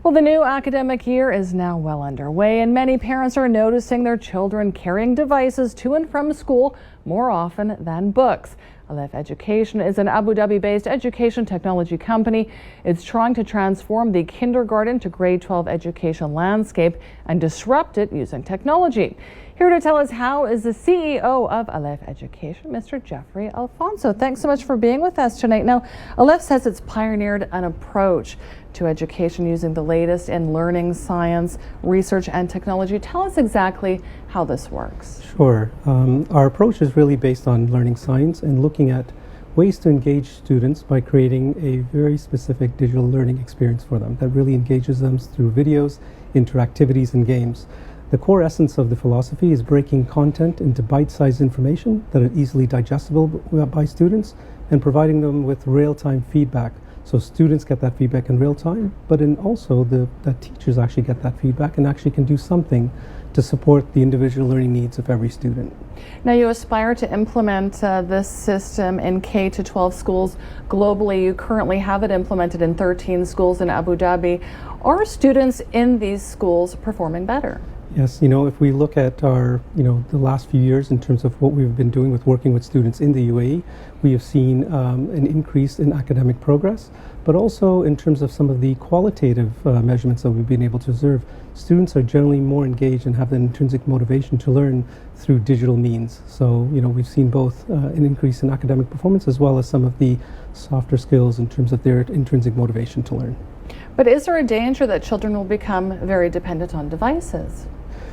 Well, the new academic year is now well underway, and many parents are noticing their children carrying devices to and from school more often than books. Alef Education is an Abu Dhabi-based education technology company. It's trying to transform the kindergarten to grade 12 education landscape and disrupt it using technology. Here to tell us how is the CEO of Alef Education, Mr. Geoffrey Alphonso. Thanks so much for being with us tonight. Now, Alef says it's pioneered an approach to education using the latest in learning, science, research, and technology. Tell us exactly how this works. Sure. Our approach is really based on learning science and looking at ways to engage students by creating a very specific digital learning experience for them that really engages them through videos, interactivities, and games. The core essence of the philosophy is breaking content into bite-sized information that are easily digestible by students and providing them with real-time feedback. So students get that feedback in real time, but also the teachers actually get that feedback and actually can do something to support the individual learning needs of every student. Now, you aspire to implement this system in K-12 schools globally. You currently have it implemented in 13 schools in Abu Dhabi. Are students in these schools performing better? Yes, if we look at our, the last few years in terms of what we've been doing with working with students in the UAE, we have seen an increase in academic progress, but also in terms of some of the qualitative measurements that we've been able to observe. Students are generally more engaged and have an intrinsic motivation to learn through digital means. So, we've seen both an increase in academic performance as well as some of the softer skills in terms of their intrinsic motivation to learn. But is there a danger that children will become very dependent on devices?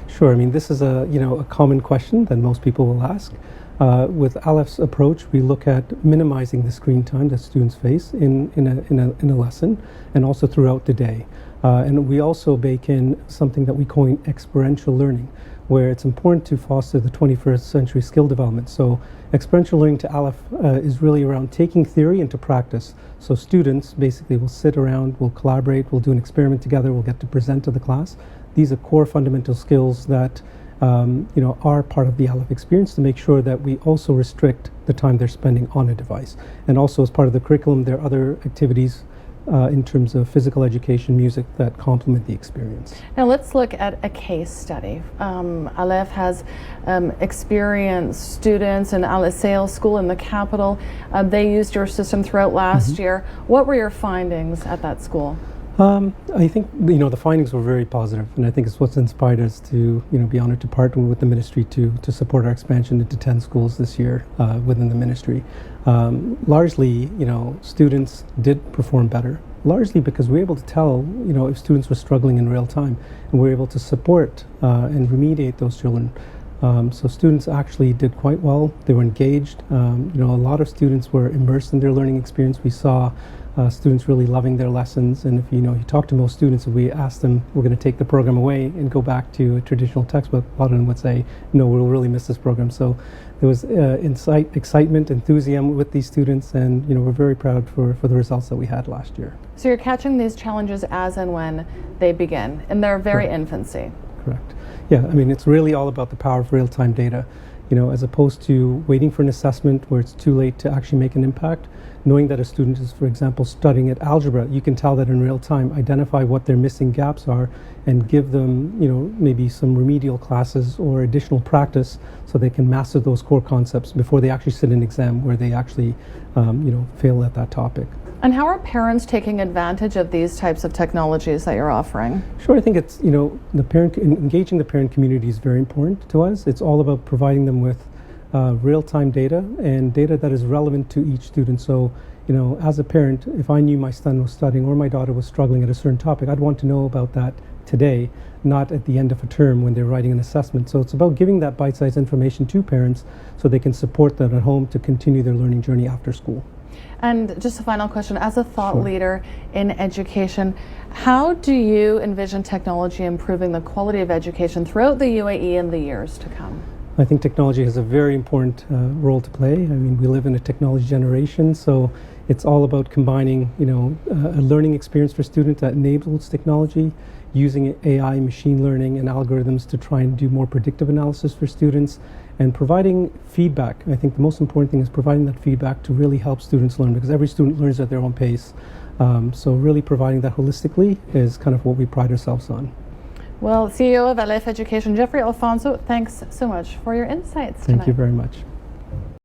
Sure. This is a common question that most people will ask. With Alef's approach, we look at minimizing the screen time that students face in a lesson and also throughout the day. And we also bake in something that we call experiential learning, where it's important to foster the 21st century skill development. So experiential learning to Alef is really around taking theory into practice. So students basically will sit around, will collaborate, will do an experiment together, will get to present to the class. These are core fundamental skills that are part of the Alef experience to make sure that we also restrict the time they're spending on a device. And also as part of the curriculum, there are other activities in terms of physical education, music that complement the experience. Now let's look at a case study. Alef has experienced students in Al Sales School in the capital. They used your system throughout last year. What were your findings at that school? I think the findings were very positive, and I think it's what's inspired us to be honored to partner with the ministry to support our expansion into 10 schools this year within the ministry. Largely, students did perform better, largely because we were able to tell if students were struggling in real time, and we were able to support and remediate those children. So students actually did quite well. They were engaged. A lot of students were immersed in their learning experience. We saw students really loving their lessons, and if you talk to most students, if we ask them, we're going to take the program away and go back to a traditional textbook, a lot of them would say, no, we'll really miss this program. So there was excitement, enthusiasm with these students, and we're very proud for the results that we had last year. So you're catching these challenges as and when they begin, in their very infancy. Correct. Yeah, it's really all about the power of real-time data. As opposed to waiting for an assessment where it's too late to actually make an impact. Knowing that a student is, for example, studying at algebra, you can tell that in real time, identify what their missing gaps are, and give them, maybe some remedial classes or additional practice so they can master those core concepts before they actually sit an exam where they actually, fail at that topic. And how are parents taking advantage of these types of technologies that you're offering? Sure, I think it's, engaging the parent community is very important to us. It's all about providing them with real-time data and data that is relevant to each student. So, as a parent, if I knew my son was studying or my daughter was struggling at a certain topic, I'd want to know about that today, not at the end of a term when they're writing an assessment. So it's about giving that bite-sized information to parents so they can support them at home to continue their learning journey after school. And just a final question, as a thought leader in education, how do you envision technology improving the quality of education throughout the UAE in the years to come? I think technology has a very important role to play. We live in a technology generation, so it's all about combining, a learning experience for students that enables technology, using AI, machine learning, and algorithms to try and do more predictive analysis for students, and providing feedback. I think the most important thing is providing that feedback to really help students learn, because every student learns at their own pace. So really providing that holistically is kind of what we pride ourselves on. Well, CEO of Alef Education, Geoffrey Alphonso, thanks so much for your insights tonight. Thank you very much.